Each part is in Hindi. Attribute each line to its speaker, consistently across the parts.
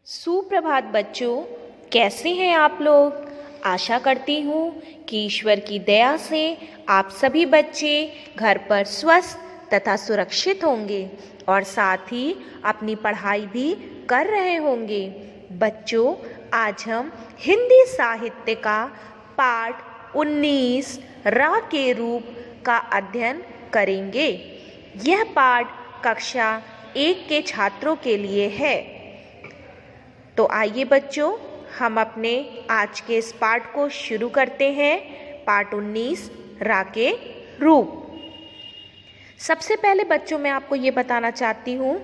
Speaker 1: सुप्रभात बच्चों, कैसे हैं आप लोग। आशा करती हूँ कि ईश्वर की दया से आप सभी बच्चे घर पर स्वस्थ तथा सुरक्षित होंगे और साथ ही अपनी पढ़ाई भी कर रहे होंगे। बच्चों, आज हम हिंदी साहित्य का पाठ 19 रा के रूप का अध्ययन करेंगे। यह पाठ कक्षा 1 के छात्रों के लिए है। तो आइए बच्चों, हम अपने आज के इस पाठ को शुरू करते हैं। पाठ 19 रा के रूप। सबसे पहले बच्चों, मैं आपको ये बताना चाहती हूँ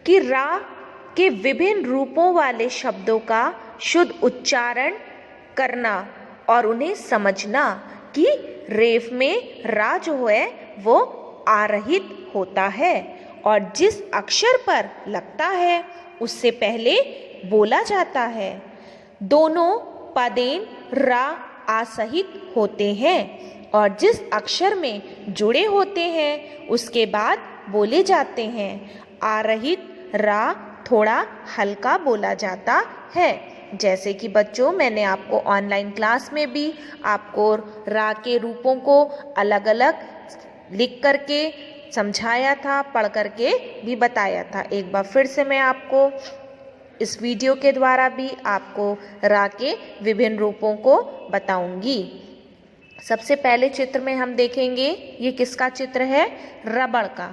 Speaker 1: कि रा के विभिन्न रूपों वाले शब्दों का शुद्ध उच्चारण करना और उन्हें समझना कि रेफ में रा जो है वो आरहित होता है और जिस अक्षर पर लगता है उससे पहले बोला जाता है। दोनों पदेन रा आसहित होते हैं और जिस अक्षर में जुड़े होते हैं उसके बाद बोले जाते हैं। आरहित रा थोड़ा हल्का बोला जाता है। जैसे कि बच्चों, मैंने आपको ऑनलाइन क्लास में भी आपको रा के रूपों को अलग अलग लिख करके समझाया था, पढ़ करके भी बताया था। एक बार फिर से मैं आपको इस वीडियो के द्वारा भी आपको रा के विभिन्न रूपों को बताऊंगी। सबसे पहले चित्र में हम देखेंगे, ये किसका चित्र है? रबड़ का।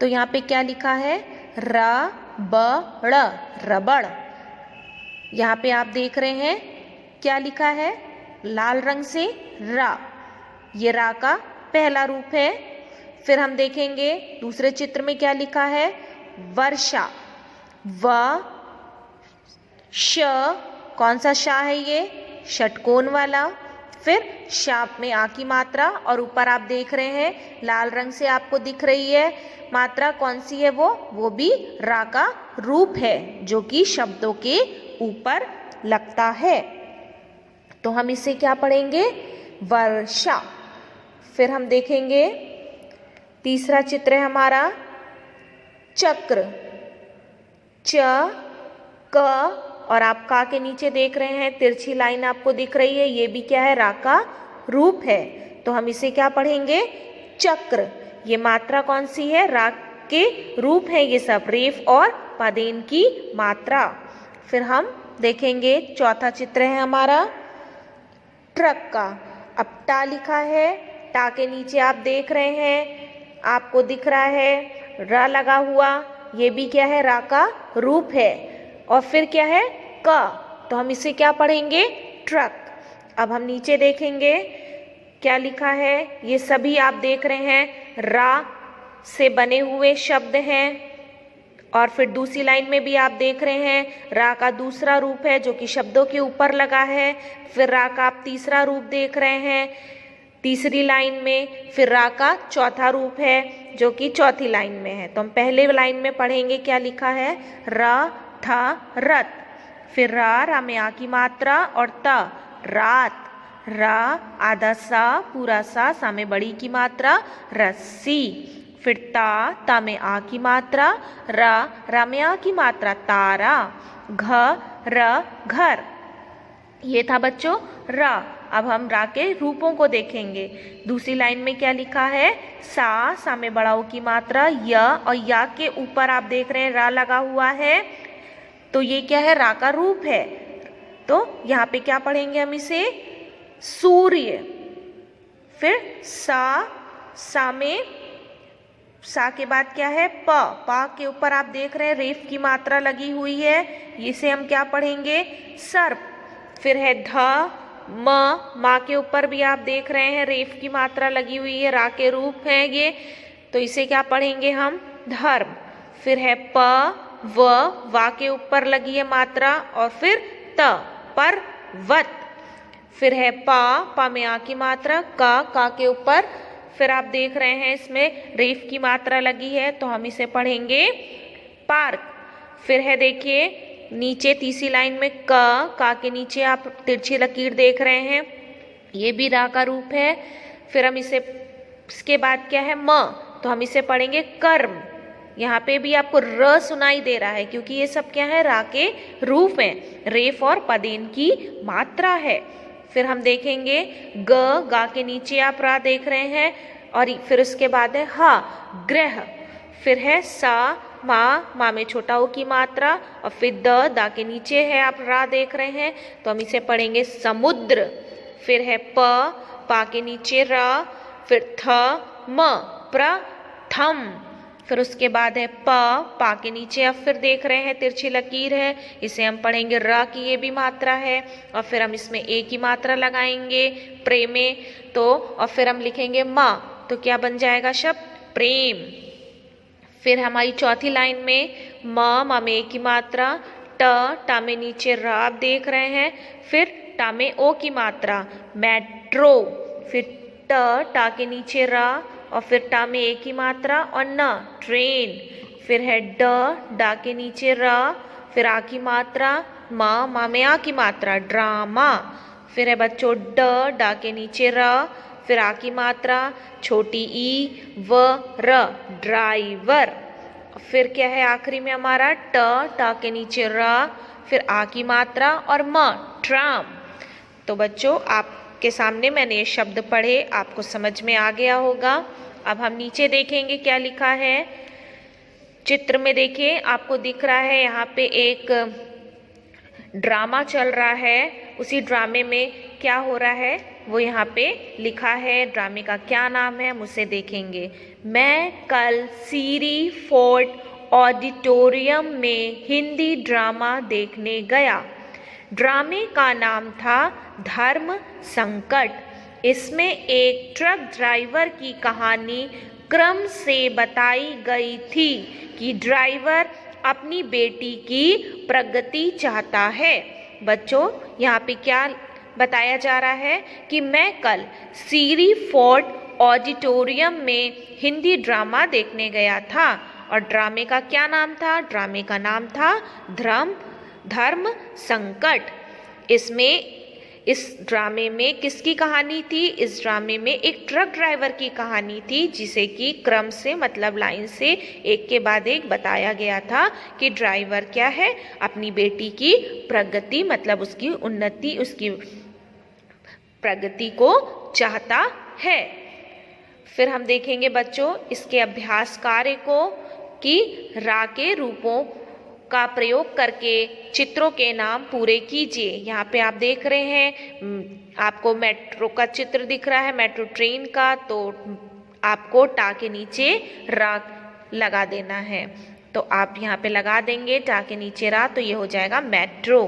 Speaker 1: तो यहाँ पे क्या लिखा है? रबड़, रबड़। यहाँ पे आप देख रहे हैं क्या लिखा है लाल रंग से? रा। ये रा का पहला रूप है। फिर हम देखेंगे दूसरे चित्र में क्या लिखा है? वर्षा। व श, कौन सा शा है ये? षटकोण वाला। फिर शाप में आ की मात्रा और ऊपर आप देख रहे हैं लाल रंग से आपको दिख रही है मात्रा, कौन सी है वो भी रा का रूप है जो कि शब्दों के ऊपर लगता है। तो हम इसे क्या पढ़ेंगे? वर्षा। फिर हम देखेंगे तीसरा चित्र है हमारा चक्र। च, क और आप का के नीचे देख रहे हैं तिरछी लाइन आपको दिख रही है, ये भी क्या है? रा का रूप है। तो हम इसे क्या पढ़ेंगे? चक्र। ये मात्रा कौन सी है? रा के रूप है ये सब, रेफ और पदेन की मात्रा। फिर हम देखेंगे चौथा चित्र है हमारा ट्रक का। अब टा लिखा है, टा के नीचे आप देख रहे हैं आपको दिख रहा है रा लगा हुआ, ये भी क्या है? रा का रूप है। और फिर क्या है? क। तो हम इसे क्या पढ़ेंगे? ट्रक। अब हम नीचे देखेंगे क्या लिखा है। ये सभी आप देख रहे हैं रा से बने हुए शब्द हैं। और फिर दूसरी लाइन में भी आप देख रहे हैं रा का दूसरा रूप है जो कि शब्दों के ऊपर लगा है। फिर रा का आप तीसरा रूप देख रहे हैं तीसरी लाइन में। फिर रा का चौथा रूप है जो कि चौथी लाइन में है। तो हम पहले लाइन में पढ़ेंगे क्या लिखा है? र, थ, रत। फिर रा में आ की मात्रा और त, रात। रा आधा सा पूरा सा में बड़ी की मात्रा, रस्सी। फिर ता में आ की मात्रा, रा में आ की मात्रा, तारा। घ, र, घर। ये था बच्चों रा। अब हम रा के रूपों को देखेंगे। दूसरी लाइन में क्या लिखा है? सा में बड़ा ओ की मात्रा, य और या के ऊपर आप देख रहे हैं रा लगा हुआ है। तो ये क्या है? रा का रूप है। तो यहाँ पे क्या पढ़ेंगे हम इसे? सूर्य। फिर सा में सा के बाद क्या है? प के ऊपर आप देख रहे हैं रेफ की मात्रा लगी हुई है, इसे हम क्या पढ़ेंगे? सर्प। फिर है ध, माँ के ऊपर भी आप देख रहे हैं रेफ की मात्रा लगी हुई है, रा के रूप है ये, तो इसे क्या पढ़ेंगे हम? धर्म। फिर है प, वा के ऊपर लगी है मात्रा और फिर त, पर्वत। फिर है पा में आ की मात्रा, का के ऊपर फिर आप देख रहे हैं इसमें रेफ की मात्रा लगी है, तो हम इसे पढ़ेंगे पार्क। फिर है देखिए नीचे तीसरी लाइन में का के नीचे आप तिरछी लकीर देख रहे हैं, ये भी रा का रूप है। फिर हम इसके बाद क्या है? म, तो हम इसे पढ़ेंगे कर्म। यहाँ पे भी आपको र सुनाई दे रहा है क्योंकि ये सब क्या है, रा के रूप हैं। रेफ और पदेन की मात्रा है। फिर हम देखेंगे गा के नीचे आप रा देख रहे हैं, और फिर उसके बाद है हा, ग्रह। फिर है सा, माँ में छोटा ओ की मात्रा, और फिर दा के नीचे है आप रा देख रहे हैं, तो हम इसे पढ़ेंगे समुद्र। फिर है पा के नीचे रा, फिर थ म, प्रथम। फिर उसके बाद है पा के नीचे आप फिर देख रहे हैं तिरछी लकीर है, इसे हम पढ़ेंगे र की ये भी मात्रा है, और फिर हम इसमें ए की मात्रा लगाएंगे प्रेमे, तो और फिर हम लिखेंगे माँ, तो क्या बन जाएगा शब्द प्रेम। फिर हमारी चौथी लाइन में माँ में ए की मात्रा, टा में नीचे रा आप देख रहे हैं, फिर टा में ओ की मात्रा, मेट्रो। फिर टा के नीचे रा, और फिर टा में ए की मात्रा, और न, ट्रेन। फिर है डा के नीचे रा, फिर आ की मात्रा, माँ में आ की मात्रा, ड्रामा। फिर है बच्चों डा के नीचे रा, फिर आ की मात्रा, छोटी ई व र, ड्राइवर। फिर क्या है आखिरी में हमारा टा के नीचे रा, फिर आ की मात्रा और म, ट्राम। तो बच्चों आपके सामने मैंने ये शब्द पढ़े, आपको समझ में आ गया होगा। अब हम नीचे देखेंगे क्या लिखा है। चित्र में देखिए आपको दिख रहा है यहाँ पे एक ड्रामा चल रहा है, उसी ड्रामे में क्या हो रहा है वो यहाँ पे लिखा है। ड्रामे का क्या नाम है हम उसे देखेंगे। मैं कल सीरी फोर्ट ऑडिटोरियम में हिंदी ड्रामा देखने गया। ड्रामे का नाम था धर्म संकट। इसमें एक ट्रक ड्राइवर की कहानी क्रम से बताई गई थी कि ड्राइवर अपनी बेटी की प्रगति चाहता है। बच्चों यहाँ पे क्या बताया जा रहा है कि मैं कल सीरी फोर्ट ऑडिटोरियम में हिंदी ड्रामा देखने गया था, और ड्रामे का क्या नाम था? ड्रामे का नाम था धर्म संकट। इस ड्रामे में किसकी कहानी थी? इस ड्रामे में एक ट्रक ड्राइवर की कहानी थी, जिसे कि क्रम से मतलब लाइन से एक के बाद एक बताया गया था कि ड्राइवर क्या है, अपनी बेटी की प्रगति मतलब उसकी उन्नति, उसकी प्रगति को चाहता है। फिर हम देखेंगे बच्चों इसके अभ्यास कार्य को कि रा के रूपों का प्रयोग करके चित्रों के नाम पूरे कीजिए। यहाँ पे आप देख रहे हैं आपको मेट्रो का चित्र दिख रहा है, मेट्रो ट्रेन का, तो आपको टा के नीचे रा लगा देना है। तो आप यहाँ पे लगा देंगे टा के नीचे रा, तो ये हो जाएगा मेट्रो।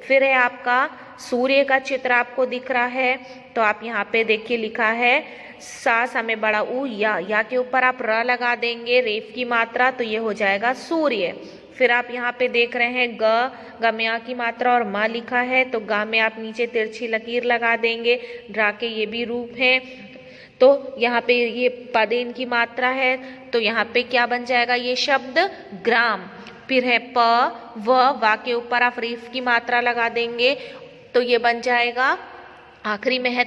Speaker 1: फिर है आपका सूर्य का चित्र आपको दिख रहा है, तो आप यहाँ पे देखिए लिखा है सा में बड़ा ऊ या के ऊपर आप र लगा देंगे रेफ की मात्रा, तो ये हो जाएगा सूर्य। फिर आप यहाँ पे देख रहे हैं ग में आ की मात्रा और मा लिखा है, तो गा में आप नीचे तिरछी लकीर लगा देंगे। ड्रा के ये भी रूप हैं, तो यहाँ पे ये पदेन की मात्रा है, तो यहाँ पे क्या बन जाएगा ये शब्द ग्राम। फिर है प वा के ऊपर आप रेफ की मात्रा लगा देंगे, तो ये बन जाएगा आखिरी में है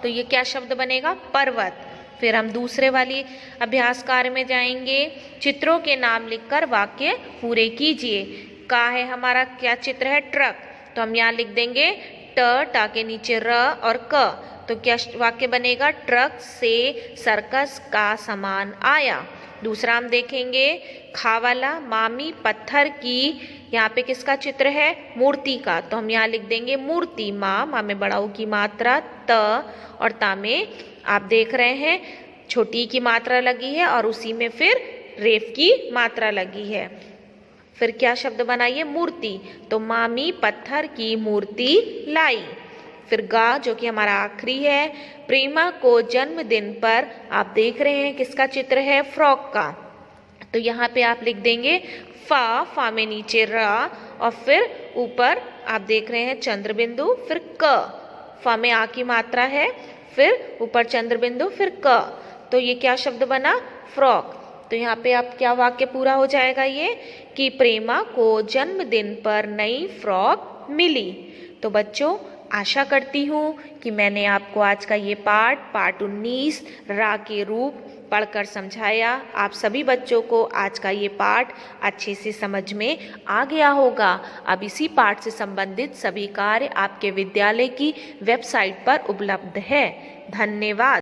Speaker 1: तो ये क्या शब्द बनेगा? पर्वत। फिर हम दूसरे वाली अभ्यास कार्य में जाएंगे। चित्रों के नाम लिखकर वाक्य पूरे कीजिए। का है हमारा क्या चित्र है? ट्रक, तो हम यहाँ लिख देंगे टा के नीचे र और क, तो क्या वाक्य बनेगा? ट्रक से सर्कस का सामान आया। दूसरा हम देखेंगे खा वाला मामी पत्थर की, यहाँ पे किसका चित्र है? मूर्ति का, तो हम यहाँ लिख देंगे मूर्ति। माँ में बड़ा ऊ की मात्रा त, और ता में आप देख रहे हैं छोटी की मात्रा लगी है और उसी में फिर रेफ की मात्रा लगी है। फिर क्या शब्द बनाइए? मूर्ति, तो मामी पत्थर की मूर्ति लाई। फिर गा जो कि हमारा आखिरी है, प्रेमा को जन्मदिन पर आप देख रहे हैं किसका चित्र है? फ्रॉक का, तो यहाँ पे आप लिख देंगे फा में नीचे रा, और फिर ऊपर आप देख रहे हैं चंद्र बिंदु, फिर क, फा में आ की मात्रा है, फिर ऊपर चंद्र बिंदु, फिर क, तो ये क्या शब्द बना? फ्रॉक। तो यहाँ पे आप क्या वाक्य पूरा हो जाएगा ये कि प्रेमा को जन्मदिन पर नई फ्रॉक मिली। तो बच्चों आशा करती हूँ कि मैंने आपको आज का ये पाठ 19 रा के रूप पढ़कर समझाया। आप सभी बच्चों को आज का ये पाठ अच्छे से समझ में आ गया होगा। अब इसी पाठ से संबंधित सभी कार्य आपके विद्यालय की वेबसाइट पर उपलब्ध है। धन्यवाद।